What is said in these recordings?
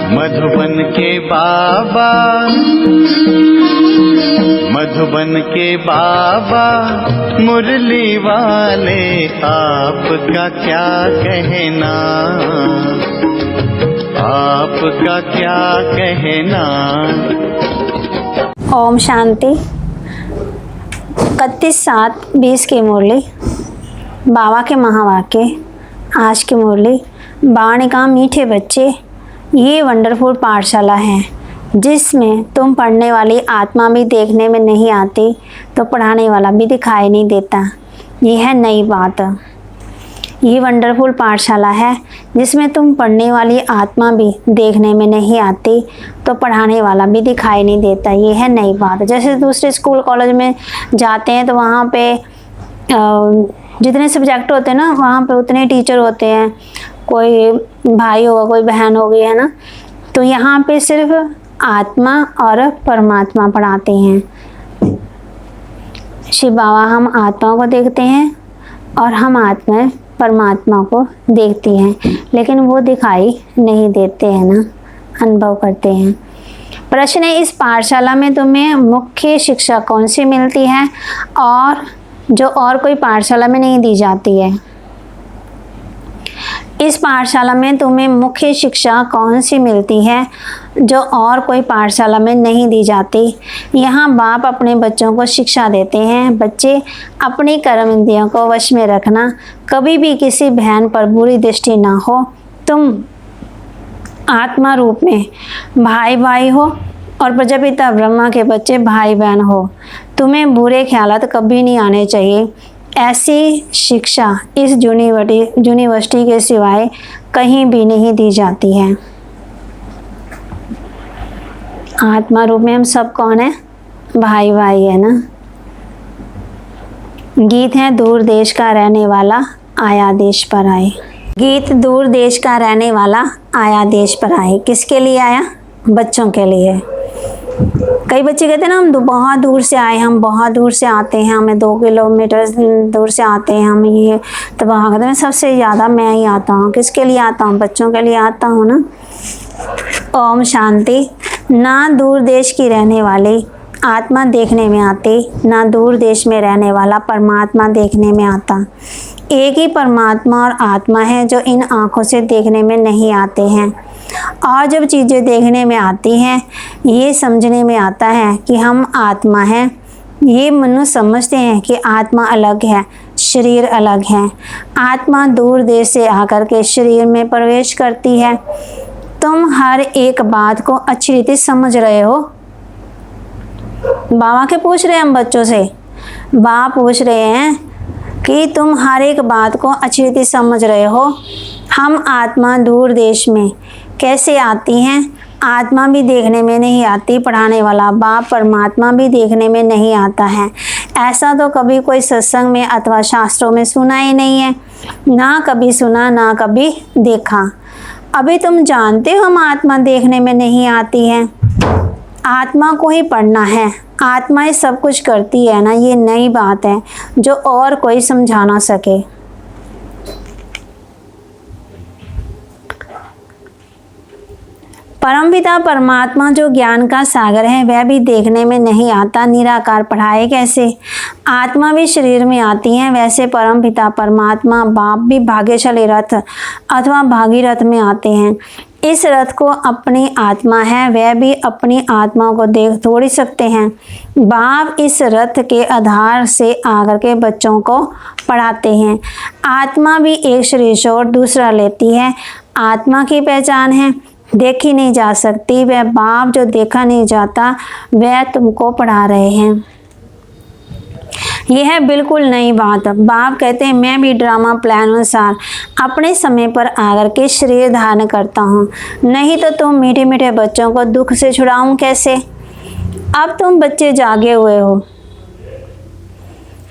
मधुबन के बाबा, मधुबन के बाबा मुरली वाले, आपका क्या कहना, आपका क्या कहना। ओम शांति। 31/7/20 की मुरली, बाबा के महावाक्य। आज की मुरली, बाबा ने कहा, मीठे बच्चे, ये वंडरफुल पाठशाला है जिसमें तुम पढ़ने वाली आत्मा भी देखने में नहीं आती तो पढ़ाने वाला भी दिखाई नहीं देता। ये है नई बात। ये वंडरफुल पाठशाला है जिसमें तुम पढ़ने वाली आत्मा भी देखने में नहीं आती तो पढ़ाने वाला भी दिखाई नहीं देता। ये है नई बात। जैसे दूसरे स्कूल कॉलेज में जाते हैं तो वहाँ पे जितने सब्जेक्ट होते हैं ना, वहाँ पे उतने टीचर होते हैं। कोई भाई होगा, कोई बहन होगी, है ना। तो यहाँ पे सिर्फ आत्मा और परमात्मा पढ़ाते हैं। शिव बाबा हम आत्माओं को देखते हैं और हम आत्मा परमात्मा को देखती हैं, लेकिन वो दिखाई नहीं देते हैं ना, अनुभव करते हैं। प्रश्न है, इस पाठशाला में तुम्हें मुख्य शिक्षा कौन सी मिलती है और जो और कोई पाठशाला में नहीं दी जाती है? इस पाठशाला में तुम्हें मुख्य शिक्षा कौन सी मिलती है जो और कोई पाठशाला में नहीं दी जाती? यहाँ बाप अपने बच्चों को शिक्षा देते हैं, बच्चे अपनी कर्म इंद्रियों को वश में रखना, कभी भी किसी बहन पर बुरी दृष्टि ना हो, तुम आत्मा रूप में भाई भाई हो और प्रजापिता ब्रह्मा के बच्चे भाई बहन हो। तुम्हें बुरे ख्यालात कभी नहीं आने चाहिए। ऐसी शिक्षा इस यूनिवर्सिटी के सिवाय कहीं भी नहीं दी जाती है। आत्मा रूप में हम सब कौन है? भाई भाई है ना। गीत है, दूर देश का रहने वाला आया देश पर आए। गीत, दूर देश का रहने वाला आया देश पर आए। किसके लिए आया? बच्चों के लिए। कई बच्चे कहते हैं ना, हम बहुत दूर से आए, हम बहुत दूर से आते हैं, हमें 2 किलोमीटर दूर से आते हैं हम। ये तो वहाँ कहते हैं सबसे ज़्यादा मैं ही आता हूँ। किसके लिए आता हूँ? बच्चों के लिए आता हूँ ना। ओम शांति। ना दूर देश की रहने वाली आत्मा देखने में आती, ना दूर देश में रहने वाला परमात्मा देखने में आता। एक ही परमात्मा और आत्मा है जो इन आँखों से देखने में नहीं आते हैं। और जब चीज़ें देखने में आती हैं, ये समझने में आता है कि हम आत्मा हैं। ये मनुष्य समझते हैं कि आत्मा अलग है, शरीर अलग है। आत्मा दूर देश से आकर के शरीर में प्रवेश करती है। तुम हर एक बात को अच्छी रीति समझ रहे हो। बाबा के पूछ रहे हैं हम बच्चों से, बाबा पूछ रहे हैं कि तुम हर एक बात को अच्छी रीति समझ रहे हो। हम आत्मा दूर देश में कैसे आती हैं? आत्मा भी देखने में नहीं आती, पढ़ाने वाला बाप परमात्मा भी देखने में नहीं आता है। ऐसा तो कभी कोई सत्संग में अथवा शास्त्रों में सुना ही नहीं है, ना कभी सुना, ना कभी देखा। अभी तुम जानते हो हम आत्मा देखने में नहीं आती है। आत्मा को ही पढ़ना है, आत्मा ही सब कुछ करती है ना। ये नई बात है जो और कोई समझा ना सके। परमपिता परमात्मा जो ज्ञान का सागर है, वह भी देखने में नहीं आता, निराकार पढ़ाए कैसे? आत्मा भी शरीर में आती है, वैसे परमपिता परमात्मा बाप भी भाग्यशाली रथ अथवा भागीरथ में आते हैं। इस रथ को अपनी आत्मा है, वह भी अपनी आत्मा को देख थोड़ी सकते हैं। बाप इस रथ के आधार से आकर के बच्चों को पढ़ाते हैं। आत्मा भी एक शरीर छोड़ दूसरा लेती है। आत्मा की पहचान है, देखी नहीं जा सकती। वह बाप जो देखा नहीं जाता, वह तुमको पढ़ा रहे हैं। यह है बिल्कुल नई बात। बाप कहते हैं, मैं भी ड्रामा प्लान अनुसार अपने समय पर आकर के शरीर धारण करता हूँ, नहीं तो तुम मीठे मीठे बच्चों को दुख से छुड़ाऊं कैसे? अब तुम बच्चे जागे हुए हो।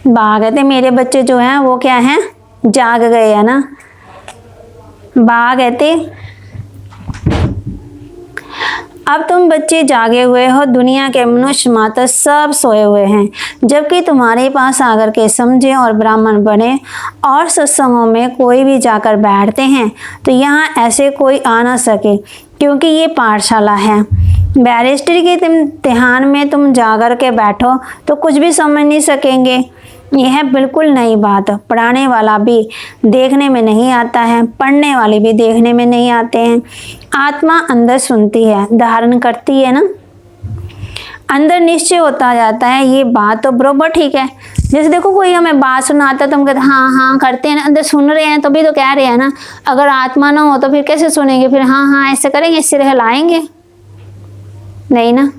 बाप कहते हैं, मेरे बच्चे जो हैं वो क्या हैं? जाग गए है ना। बाप कहते अब तुम बच्चे जागे हुए हो, दुनिया के मनुष्य मात्र सब सोए हुए हैं। जबकि तुम्हारे पास आकर के समझे और ब्राह्मण बने और सत्संगों में कोई भी जाकर बैठते हैं तो यहाँ ऐसे कोई आ ना सके, क्योंकि ये पाठशाला है। बैरिस्टर के इम्तिहान में तुम जाकर के बैठो तो कुछ भी समझ नहीं सकेंगे। यह बिल्कुल नई बात, पढ़ाने वाला भी देखने में नहीं आता है, पढ़ने वाले भी देखने में नहीं आते हैं। आत्मा अंदर सुनती है, धारण करती है ना, अंदर निश्चय होता जाता है। ये बात तो बरोबर ठीक है। जैसे देखो कोई हमें बात सुनाता है तो हम कहते हैं हाँ हाँ करते हैं ना, अंदर सुन रहे हैं तभी तो कह रहे हैं ना। अगर आत्मा ना हो तो फिर कैसे सुनेंगे, फिर हाँ हाँ ऐसे करेंगे, सिर हिलाएंगे नहीं ना।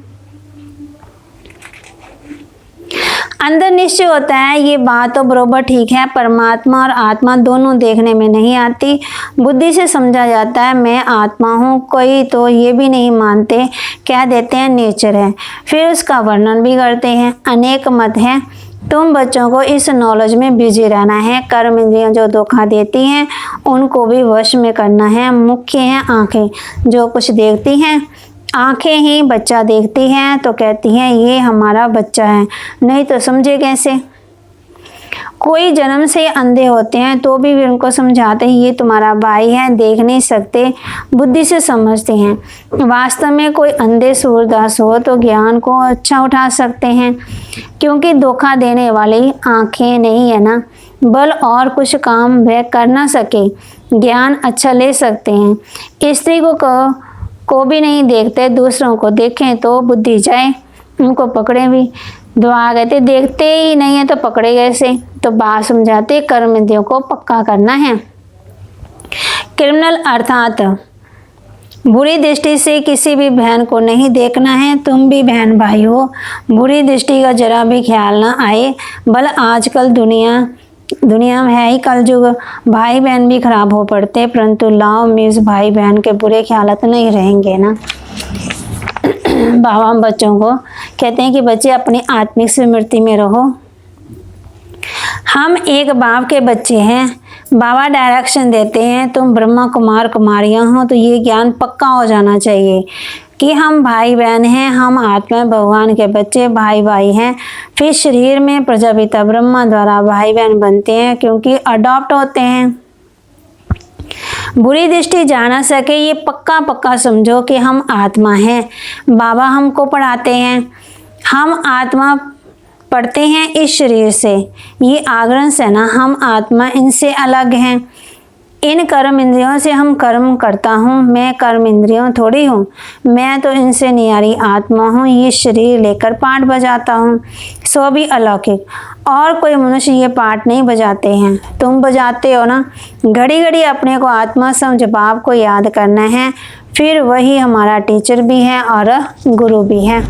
अंदर निश्चय होता है, ये बात तो बरोबर ठीक है। परमात्मा और आत्मा दोनों देखने में नहीं आती, बुद्धि से समझा जाता है मैं आत्मा हूँ। कोई तो ये भी नहीं मानते, कह देते हैं नेचर है, फिर उसका वर्णन भी करते हैं। अनेक मत हैं। तुम बच्चों को इस नॉलेज में बिजी रहना है। कर्म इंद्रियां जो धोखा देती हैं उनको भी वश में करना है। मुख्य है आंखें, जो कुछ देखती हैं। आंखें ही बच्चा देखती हैं तो कहती हैं ये हमारा बच्चा है, नहीं तो समझे कैसे। कोई जन्म से अंधे होते हैं तो भी उनको समझाते हैं ये तुम्हारा भाई है, देख नहीं सकते, बुद्धि से समझते हैं। वास्तव में कोई अंधे सूरदास हो तो ज्ञान को अच्छा उठा सकते हैं, क्योंकि धोखा देने वाली आंखें नहीं है ना, बल और कुछ काम वह कर ना सके, ज्ञान अच्छा ले सकते हैं। स्त्री को भी नहीं देखते, दूसरों को देखें तो बुद्धि जाए, उनको पकड़े भी। दुआ कहते देखते ही नहीं है तो पकड़े कैसे। तो बात समझाते कर्म इंद्रियों को पक्का करना है। क्रिमिनल अर्थात बुरी दृष्टि से किसी भी बहन को नहीं देखना है। तुम भी बहन भाई हो, बुरी दृष्टि का जरा भी ख्याल ना आए। बल आजकल दुनिया में है ही कलयुग, भाई बहन भी खराब हो पड़ते, परंतु लाओ मीज भाई बहन के बुरे ख्यालात नहीं रहेंगे ना। बाबा हम बच्चों को कहते हैं कि बच्चे अपनी आत्मिक स्मृति में रहो। हम एक बाप के बच्चे हैं, बाबा डायरेक्शन देते हैं तुम ब्रह्मा कुमार कुमारियां हो, तो ये ज्ञान पक्का हो जाना चाहिए कि हम भाई बहन हैं, हम आत्मा भगवान के बच्चे भाई भाई हैं। फिर शरीर में प्रजापिता ब्रह्मा द्वारा भाई बहन बनते हैं, क्योंकि अडॉप्ट होते हैं। बुरी दृष्टि जा ना सके, ये पक्का समझो कि हम आत्मा हैं। बाबा हमको पढ़ाते हैं, हम आत्मा पढ़ते हैं इस शरीर से, ये आगरण से ना, हम आत्मा इनसे अलग हैं। इन कर्म इंद्रियों से हम कर्म करता हूँ, मैं कर्म इंद्रियों थोड़ी हूँ, मैं तो इनसे नियारी आत्मा हूँ। ये शरीर लेकर पाठ बजाता हूँ, सो भी अलौकिक, और कोई मनुष्य ये पाठ नहीं बजाते हैं, तुम बजाते हो ना। घड़ी घड़ी अपने को आत्मा समझ बाप को याद करना है, फिर वही हमारा टीचर भी है और गुरु भी है।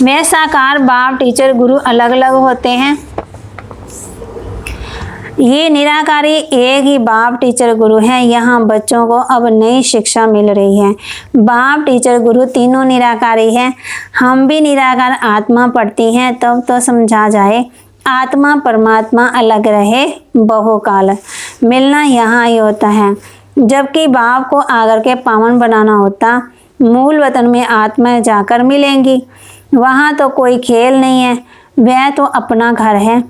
मैं साकार, बाप टीचर गुरु अलग अलग होते हैं। ये निराकारी एक ही बाप टीचर गुरु है। यहाँ बच्चों को अब नई शिक्षा मिल रही है। बाप टीचर गुरु तीनों निराकारी हैं। हम भी निराकार आत्मा पढ़ती हैं, तब तो समझा जाए आत्मा परमात्मा अलग रहे बहुकाल। मिलना यहाँ ही होता है, जबकि बाप को आकर के पावन बनाना होता। मूल वतन में आत्माएं जाकर मिलेंगी, वहाँ तो कोई खेल नहीं है, वह तो अपना घर है,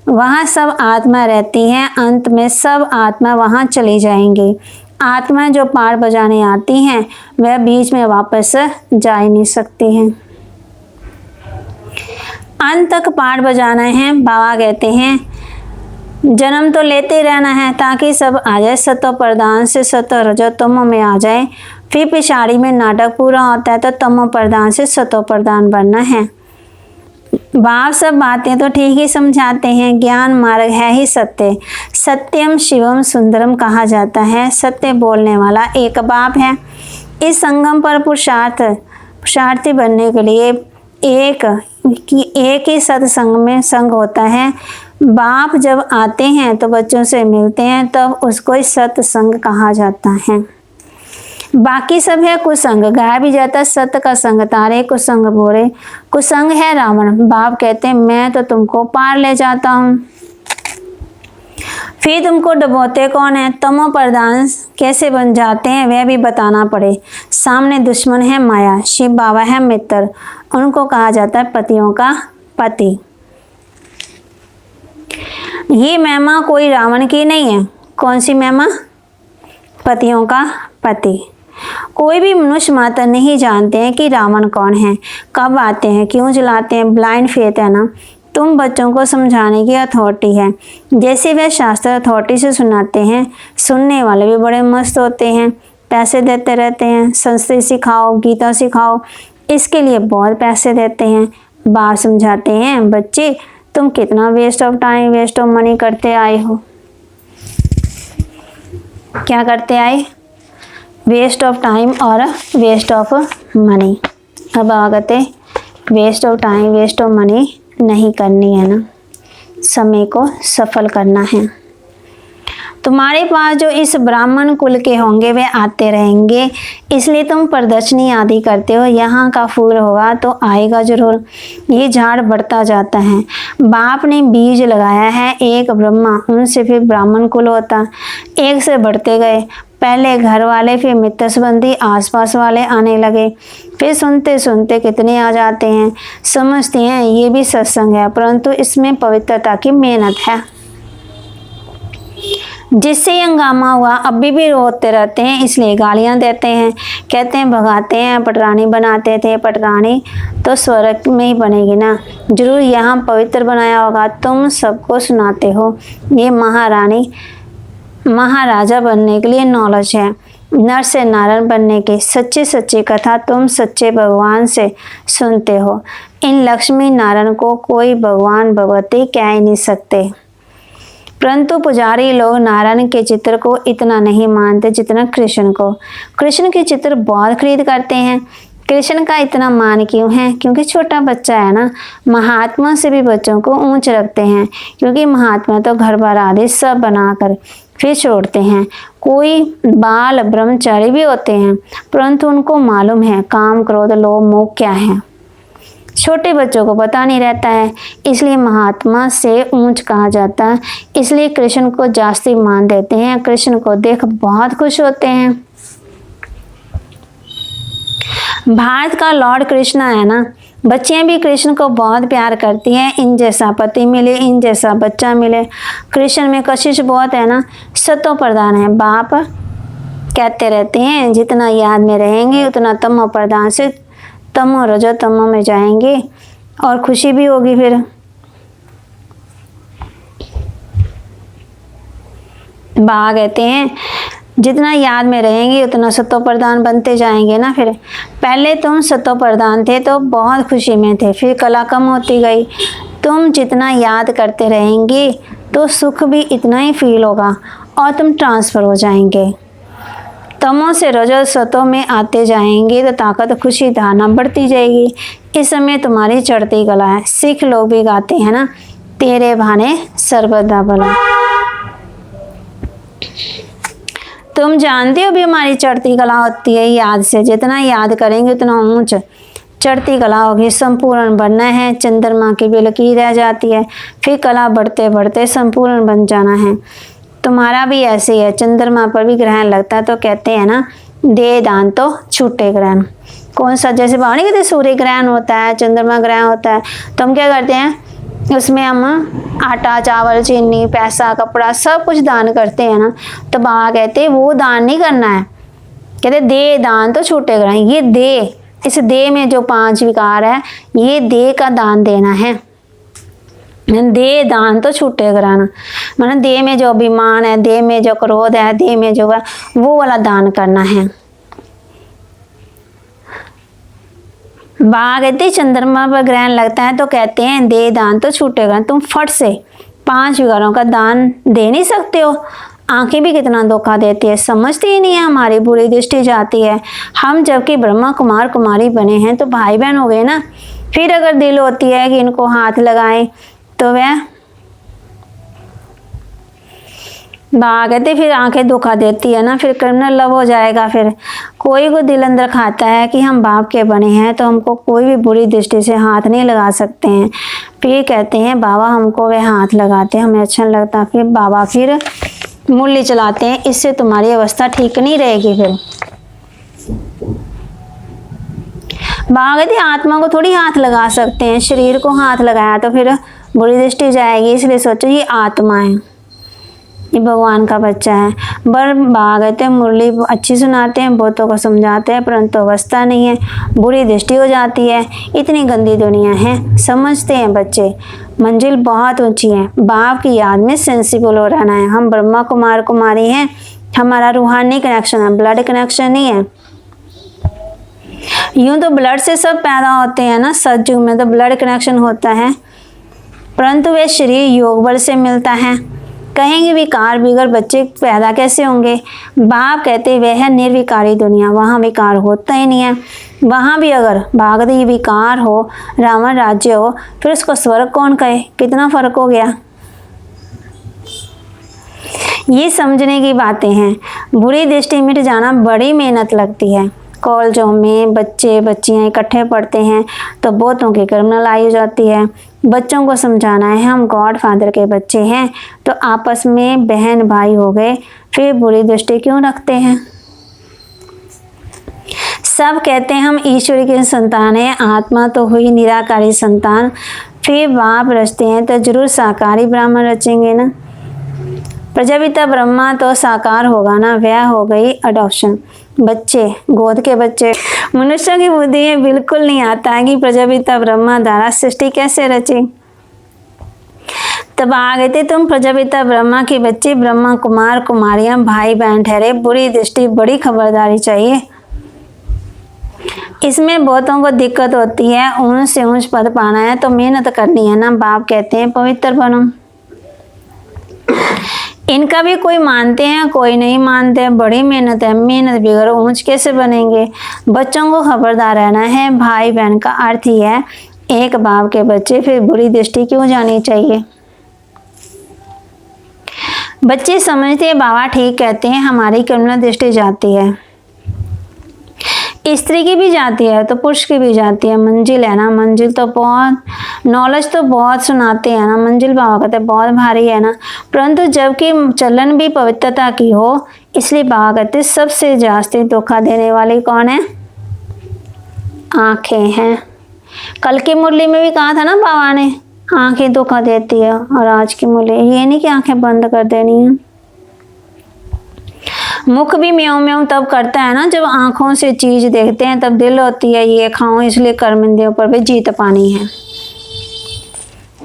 वहाँ सब आत्मा रहती हैं। अंत में सब आत्मा वहाँ चली जाएंगी। आत्मा जो पार बजाने आती हैं वह बीच में वापस जा ही नहीं सकती हैं। अंत तक पार बजाना है। बाबा कहते हैं जन्म तो लेते रहना है ताकि सब आ जाए, सतो प्रधान से सतो रजो तमो में आ जाए। फिर पिछाड़ी में नाटक पूरा होता है तो तमो प्रधान से सतो प्रधान बनना है। बाप सब बातें तो ठीक ही समझाते हैं। ज्ञान मार्ग है ही सत्य, सत्यम शिवम सुंदरम कहा जाता है। सत्य बोलने वाला एक बाप है। इस संगम पर पुरुषार्थी बनने के लिए एक ही सत्संग में संग होता है। बाप जब आते हैं तो बच्चों से मिलते हैं, तब उसको ही सत्संग कहा जाता है। बाकी सब है कुसंग, गाया भी जाता है सत्य का संग तारे, कुसंग बोरे। कुसंग है रावण। बाप कहते हैं मैं तो तुमको पार ले जाता हूँ। फिर तुमको डुबोते कौन है, तमो प्रधान कैसे बन जाते हैं वह भी बताना पड़े। सामने दुश्मन है माया, शिव बाबा है मित्र, उनको कहा जाता है पतियों का पति। ये महिमा कोई रावण की नहीं है। कौन सी महिमा? पतियों का पति। कोई भी मनुष्य मात्र नहीं जानते हैं कि रावण कौन है, कब आते हैं, क्यों जलाते हैं। ब्लाइंड फेथ है ना। तुम बच्चों को समझाने की अथॉरिटी है। जैसे वह शास्त्र अथॉरिटी से सुनाते हैं, सुनने वाले भी बड़े मस्त होते हैं, पैसे देते रहते हैं। संस्कृत सिखाओ, गीता सिखाओ, इसके लिए बहुत पैसे देते हैं। बाप समझाते हैं, बच्चे तुम कितना waste of time, waste of money करते आए हो। क्या करते आए? वेस्ट ऑफ टाइम और वेस्ट ऑफ मनी। अब कहते waste of time, waste of money नहीं करनी है ना, समय को सफल करना है। तुम्हारे पास जो इस ब्राह्मण कुल के होंगे वे आते रहेंगे, इसलिए तुम प्रदर्शनी आदि करते हो। यहाँ का फूल होगा तो आएगा जरूर। ये झाड़ बढ़ता जाता है। बाप ने बीज लगाया है, एक ब्रह्मा, उनसे फिर ब्राह्मण कुल होता। एक से बढ़ते गए, पहले घर वाले, फिर मित्र संबंधी, आसपास वाले आने लगे। फिर सुनते सुनते कितने आ जाते हैं। समझते हैं ये भी सत्संग है, परंतु इसमें पवित्रता की मेहनत है। जिससे हंगामा हुआ अब भी रोते रहते हैं, इसलिए गालियां देते हैं, कहते हैं भगाते हैं। पटरानी बनाते थे, पटरानी तो स्वर्ग में ही बनेगी ना, जरूर यहाँ पवित्र बनाया होगा। तुम सबको सुनाते हो। ये महारानी महाराजा बनने के लिए नॉलेज है, नर से नारायण बनने की सच्ची सच्ची कथा तुम सच्चे भगवान से सुनते हो। इन लक्ष्मी नारायण को कोई भगवान भगवती कह ही नहीं सकते, परंतु पुजारी लोग नारायण के चित्र को इतना नहीं मानते जितना कृष्ण को। कृष्ण के चित्र बहुत खरीद करते हैं। कृष्ण का इतना मान क्यों है? क्योंकि छोटा बच्चा है ना। महात्मा से भी बच्चों को ऊंच रखते हैं, क्योंकि महात्मा तो घर बार आदि सब बनाकर फिर छोड़ते हैं। कोई बाल ब्रह्मचारी भी होते हैं, परंतु उनको मालूम है काम, क्रोध, लोभ, मोह क्या है। छोटे बच्चों को पता नहीं रहता है, इसलिए महात्मा से ऊंच कहा जाता है। इसलिए कृष्ण को जास्ती मान देते हैं, कृष्ण को देख बहुत खुश होते हैं। भारत का लॉर्ड कृष्ण है ना। बच्चियां भी कृष्ण को बहुत प्यार करती हैं। इन जैसा पति मिले, इन जैसा बच्चा मिले। कृष्ण में कशिश बहुत है ना, सतो प्रधान है। बाप कहते रहते हैं जितना याद में रहेंगे उतना तमो प्रधान से तमो रजो तमो में जाएंगे, और खुशी भी होगी। फिर बा कहते हैं जितना याद में रहेंगे उतना सतो प्रधान बनते जाएंगे ना। फिर पहले तुम सतो प्रधान थे तो बहुत खुशी में थे, फिर कला कम होती गई। तुम जितना याद करते रहेंगे तो सुख भी इतना ही फील होगा और तुम ट्रांसफर हो जाएंगे। तमो से रजो सतो में आते जाएंगे तो ताकत, खुशी, धारणा बढ़ती जाएगी। इस समय तुम्हारी चढ़ती कला है। सिख लोग भी गाते हैं ना, तेरे भाने सर्वदा भला। तुम जानते हो भी हमारी चढ़ती कला होती है याद से। जितना याद करेंगे उतना ऊंच चढ़ती कला होगी। संपूर्ण बनना है, चंद्रमा की भी लकीर रह जाती है, फिर कला बढ़ते बढ़ते संपूर्ण बन जाना है। तुम्हारा भी ऐसे ही है। चंद्रमा पर भी ग्रहण लगता है तो कहते हैं ना, दे दान तो छूटे ग्रहण। कौन सा? जैसे बाणी कहते सूर्य ग्रहण होता है, चंद्रमा ग्रहण होता है, तो हम क्या करते हैं उसमें हम आटा, चावल, चीनी, पैसा, कपड़ा सब कुछ दान करते हैं ना। तो बाबा कहते वो दान नहीं करना है, कहते दे दान तो छूटे ग्रहण। ये दे, इस दे में जो 5 विकार है, ये दे का दान देना है। दे दान तो छूटे ग्रहण, मतलब दे में जो अभिमान है, दे में जो क्रोध है, दे में जो वो वाला दान करना है। बाघ कहते चंद्रमा पर ग्रहण लगता है तो कहते हैं दे दान तो छूटेगा। तुम फट से 5 विकारों का दान दे नहीं सकते हो। आंखें भी कितना धोखा देती है, समझती ही नहीं है, हमारी बुरी दृष्टि जाती है। हम जबकि ब्रह्मा कुमार कुमारी बने हैं तो भाई बहन हो गए ना। फिर अगर दिल होती है कि इनको हाथ लगाएं तो वह बाबा कहते फिर आंखें धोखा देती है ना, फिर क्रिमिनल लव हो जाएगा। फिर कोई को दिल अंदर खाता है कि हम बाप के बने हैं तो हमको कोई भी बुरी दृष्टि से हाथ नहीं लगा सकते हैं। फिर कहते हैं बाबा हमको वे हाथ लगाते हैं, हमें अच्छा नहीं लगता। फिर बाबा फिर मुरली चलाते हैं, इससे तुम्हारी अवस्था ठीक नहीं रहेगी। फिर बाबा कहते आत्मा को थोड़ी हाथ लगा सकते हैं, शरीर को हाथ लगाया तो फिर बुरी दृष्टि जाएगी, इसलिए सोचो ये आत्मा है, ये भगवान का बच्चा है। पर बाबा कहते हैं मुरली अच्छी सुनाते हैं, बहुतों को समझाते हैं, परंतु अवस्था नहीं है, बुरी दृष्टि हो जाती है। इतनी गंदी दुनिया है, समझते हैं बच्चे मंजिल बहुत ऊंची है। बाप की याद में सेंसिबल हो रहना है। हम ब्रह्मा कुमार कुमारी हैं, हमारा रूहानी कनेक्शन है, ब्लड कनेक्शन नहीं है। यूं तो ब्लड से सब पैदा होते हैं ना, सतयुग में तो ब्लड कनेक्शन होता है, परंतु वे शरीर योग बल से मिलता है। कहेंगे विकार बिगड़ बच्चे पैदा कैसे होंगे? बाप कहते वह है निर्विकारी दुनिया, वहाँ विकार होता ही नहीं है। वहाँ भी अगर भागवत विकार हो, रावण राज्य हो, फिर उसको स्वर्ग कौन कहे? कितना फर्क हो गया। ये समझने की बातें हैं। बुरी दृष्टि मिट जाना बड़ी मेहनत लगती है। कॉलेजों में बच्चे बच्चियाँ इकट्ठे पढ़ते हैं तो बहुतों की क्रिमिनल आई हो जाती है। बच्चों को समझाना है हम गॉड फादर के बच्चे हैं तो आपस में बहन भाई हो गए, फिर बुरी दृष्टि क्यों रखते हैं? सब कहते हैं हम ईश्वर की संतान है, आत्मा तो हुई निराकारी संतान। फिर बाप रचते हैं तो जरूर साकारी ब्राह्मण रचेंगे ना। प्रजापिता ब्रह्मा तो साकार होगा ना, वह हो गई अडॉप्शन, बच्चे गोद के बच्चे। मनुष्यों की बुद्धि में बिल्कुल नहीं आता है कि प्रजापिता ब्रह्मा द्वारा सृष्टि कैसे रची। तब आ गए थे तुम प्रजापिता ब्रह्मा के बच्चे, ब्रह्मा कुमार कुमारियां भाई बहन ठहरे। बुरी दृष्टि बड़ी खबरदारी चाहिए। इसमें बहुतों को दिक्कत होती है, ऊंच से ऊंच पद पाना है तो मेहनत करनी है ना। बाप कहते हैं पवित्र बनो। इनका भी कोई मानते हैं कोई नहीं मानते, बड़ी मेहनत है, मेहनत बगैर ऊंच कैसे बनेंगे। बच्चों को खबरदार रहना है। भाई बहन का अर्थ ही है एक बाप के बच्चे, फिर बुरी दृष्टि क्यों जानी चाहिए। बच्चे समझते हैं बाबा ठीक कहते हैं, हमारी क्रिमिनल दृष्टि जाती है, स्त्री की भी जाती है तो पुरुष की भी जाती है। मंजिल है ना, मंजिल तो बहुत नॉलेज तो बहुत सुनाते हैं ना, मंजिल बाबा कहते बहुत भारी है ना, परंतु जबकि चलन भी पवित्रता की हो, इसलिए बाबा कहते सबसे जास्ती धोखा देने वाली कौन है? आंखें हैं। कल की मुरली में भी कहा था ना बाबा ने, आंखें धोखा देती है, और आज की मुरली ये नहीं कि आंखें बंद कर देनी है। मुख भी म्याऊं म्याऊं तब करता है ना जब आंखों से चीज देखते हैं, तब दिल होती है ये खाऊं, इसलिए कर्म इंद्रियों पर भी जीत पानी है।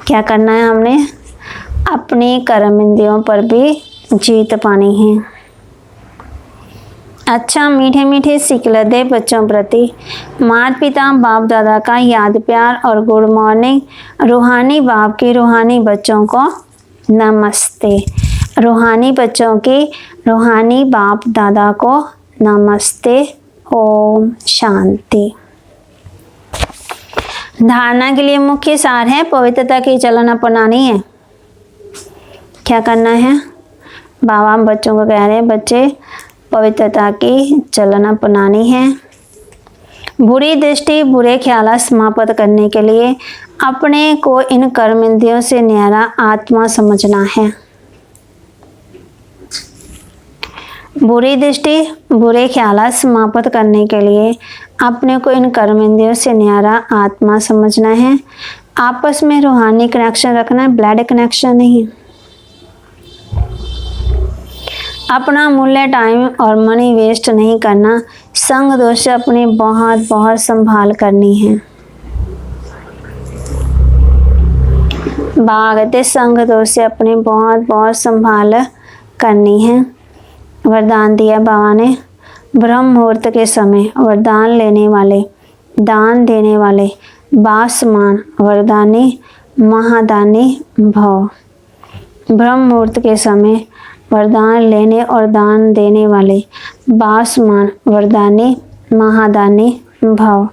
क्या करना है हमने? अपनी कर्म इंद्रियों पर भी जीत पानी है। अच्छा मीठे मीठे सिकल दे बच्चों प्रति माता पिता बाप दादा का याद प्यार और गुड मॉर्निंग। रूहानी बाप की रूहानी बच्चों को नमस्ते। रूहानी बच्चों की रूहानी बाप दादा को नमस्ते। ओम शांति। धारणा के लिए मुख्य सार है पवित्रता की चलन अपनानी है। क्या करना है? बाबा बच्चों को कह रहे हैं बच्चे पवित्रता की चलन अपनानी है। बुरी दृष्टि बुरे ख्याल समाप्त करने के लिए अपने को इन कर्म इंद्रियों से न्यारा आत्मा समझना है। बुरी दृष्टि बुरे ख्याल समाप्त करने के लिए अपने को इन कर्म इंद्रियों से न्यारा आत्मा समझना है। आपस में रूहानी कनेक्शन रखना है, ब्लड कनेक्शन नहीं। अपना मूल्य टाइम और मनी वेस्ट नहीं करना। संग दोष से अपनी बहुत बहुत संभाल करनी है। भागते संग दोष से अपनी बहुत बहुत संभाल करनी है। वरदान दिया बाबा ने, ब्रह्म मुहूर्त के समय वरदान लेने वाले, दान देने वाले बासमान वरदानी महादानी भव। ब्रह्म मुहूर्त के समय वरदान लेने और दान देने वाले बासमान वरदानी महादानी भव।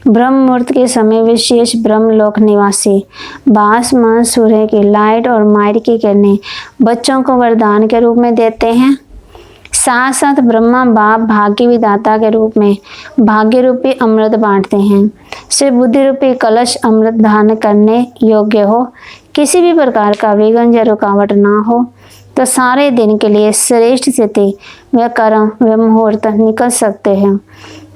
ब्रह्म मुहूर्त के समय विशेष ब्रह्मलोक निवासी बास मां सूर्य की लाइट और माइट की किरणें बच्चों को वरदान के रूप में देते हैं। साथ साथ ब्रह्मा बाप भाग्य विदाता के रूप में भाग्य रूपी अमृत बांटते हैं। सिर्फ बुद्धि रूपी कलश अमृत धारण करने योग्य हो, किसी भी प्रकार का विघ्न या रुकावट ना हो, तो सारे दिन के लिए श्रेष्ठ स्थिति व कर्म व मुहूर्त निकल सकते हैं।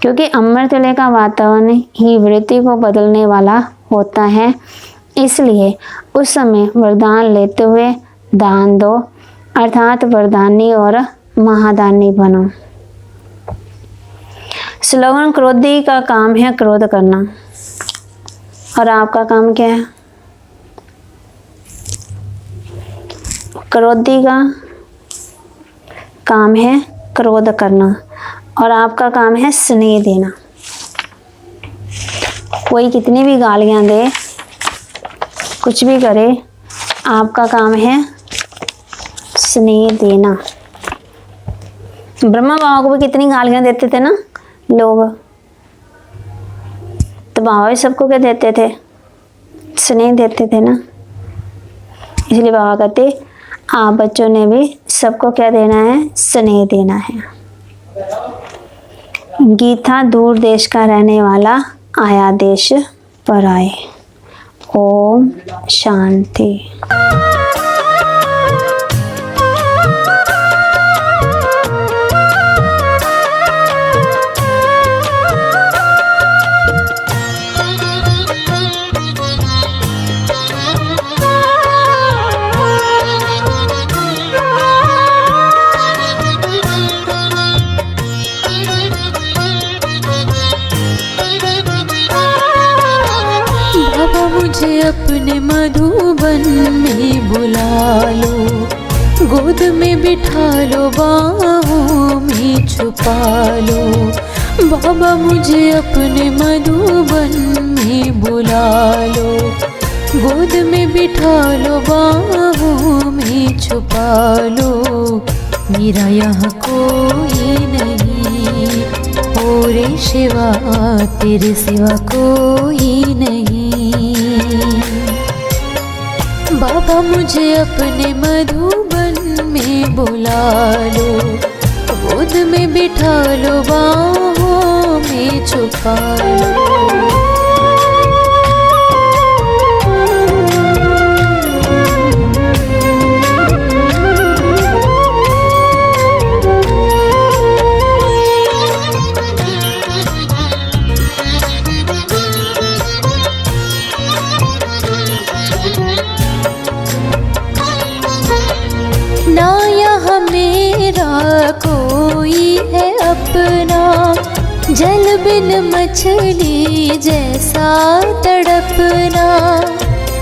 क्योंकि अमृतले का वातावरण ही वृत्ति को बदलने वाला होता है, इसलिए उस समय वरदान लेते हुए दान दो, अर्थात वरदानी और महादानी बनो। स्लोगन: क्रोधी का काम है क्रोध करना, और आपका काम क्या है? क्रोधी का काम है क्रोध करना, और आपका काम है स्नेह देना। कोई कितनी भी गालियां दे, कुछ भी करे, आपका काम है स्नेह देना। ब्रह्मा बाबा को भी कितनी गालियां देते थे ना लोग, तो बाबा भी सबको क्या देते थे? स्नेह देते थे ना। इसलिए बाबा कहते आप बच्चों ने भी सबको क्या देना है? स्नेह देना है। गीता दूर देश का रहने वाला आया देश पर आए। ओम शांति। मुझे अपने मधुबन में बुला लो, गोद में बिठा लो, बाहों में छुपा लो। बाबा मुझे अपने मधुबन में बुला लो, गोद में बिठा लो, बाहों में छुपा लो। मेरा यहाँ कोई नहीं, और शिवा तेरे सिवा कोई नहीं। बाबा मुझे अपने मधुबन में बुला लो, गोद में बिठा लो, बाहों में छुपा लो। ना यहाँ मेरा कोई है अपना, जल बिन मछली जैसा तड़पना।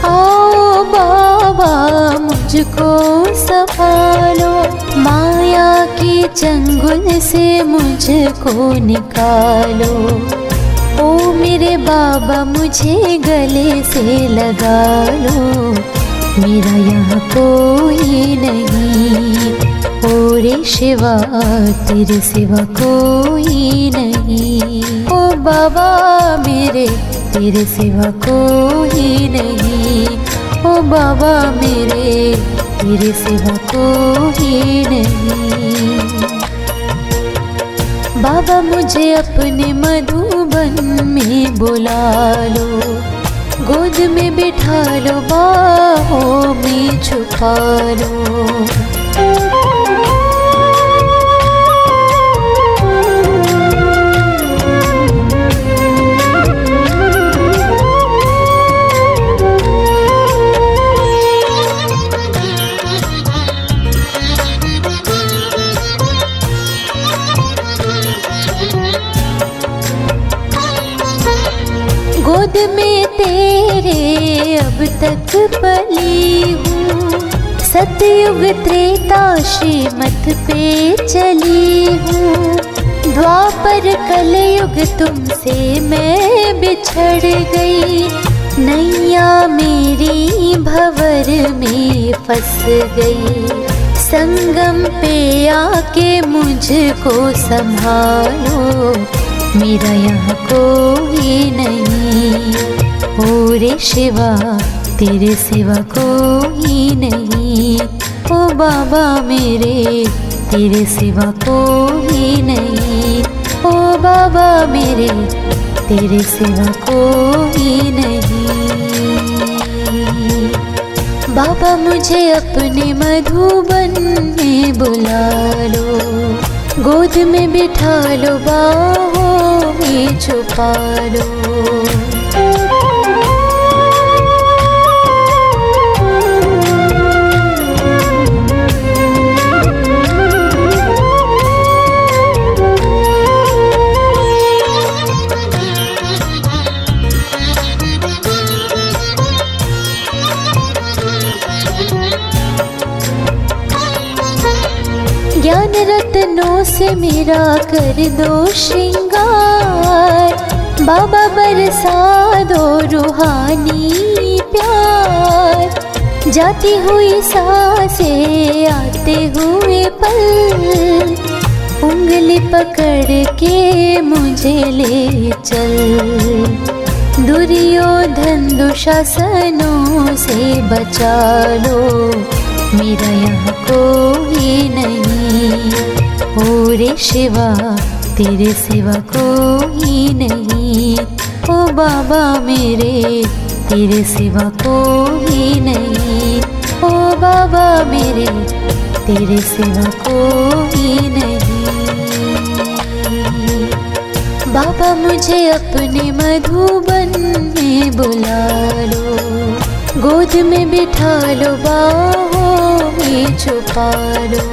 आओ बाबा मुझको संभालो, माया की चंगुल से मुझको निकालो। ओ मेरे बाबा मुझे गले से लगा लो, मेरा यहाँ कोई नहीं, और शिवा तेरे सिवा कोई नहीं। ओ बाबा मेरे तेरे सिवा कोई नहीं, ओ बाबा मेरे तेरे सिवा कोई नहीं। बाबा मुझे अपने मधुबन में बुला लो, गोद में बिठा लो, बाहों में छुपा लो। गोद में तेरे अब तक पली हूँ, सतयुग त्रेता श्रीमत पे चली हूँ। द्वापर कलयुग तुमसे मैं बिछड़ गई, नैया मेरी भंवर में फंस गई। संगम पे आके मुझको संभालो, मेरा यहाँ कोई नहीं। ओ रे शिवा तेरे सिवा कोई नहीं। ओ बाबा मेरे तेरे सिवा कोई नहीं। ओ बाबा मेरे तेरे सिवा कोई नहीं। बाबा मुझे अपने मधुबन में बुला लो, गोद में बिठा लो, बाहों में छुपा लो। ज्ञान रत्नों से मेरा कर दो श्रृंगार, बाबा बरसा दो रूहानी प्यार। जाती हुई सांसें आते हुए पल, उंगली पकड़ के मुझे ले चल। दुर्योधन दुशासनों से बचा लो, मेरा यहाँ कोई नहीं। ओ रे शिवा तेरे सिवा कोई नहीं। ओ बाबा मेरे तेरे सिवा कोई नहीं। ओ बाबा मेरे तेरे सिवा कोई नहीं। बाबा मुझे अपने मधुबन में बुला लो, गोद में बिठा लो, बाहों में छुपा लो।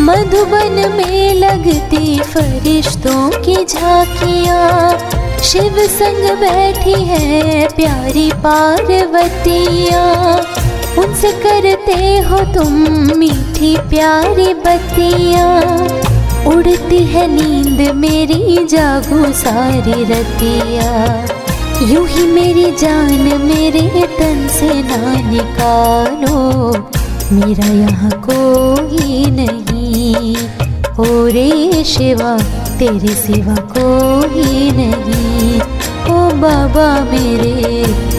मधुबन में लगती फरिश्तों की झांकियाँ, शिव संग बैठी है प्यारी पार्वतियाँ। उनसे करते हो तुम मीठी प्यारी बत्तियाँ, उड़ती है नींद मेरी जागू सारी रतियाँ। यूं ही मेरी जान मेरे तन से ना निकालो, मेरा यहाँ कोई नहीं। ओ रे शिवा तेरे सिवा कोई नहीं। ओ बाबा मेरे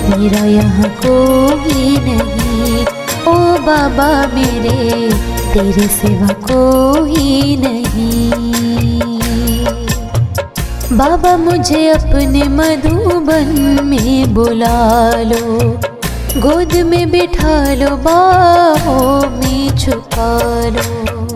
मेरा यहाँ कोई नहीं। ओ बाबा मेरे तेरे सिवा कोई नहीं। बाबा मुझे अपने मधुबन में बुला लो, गोद में बिठा लो, बाहों में छुपा लो।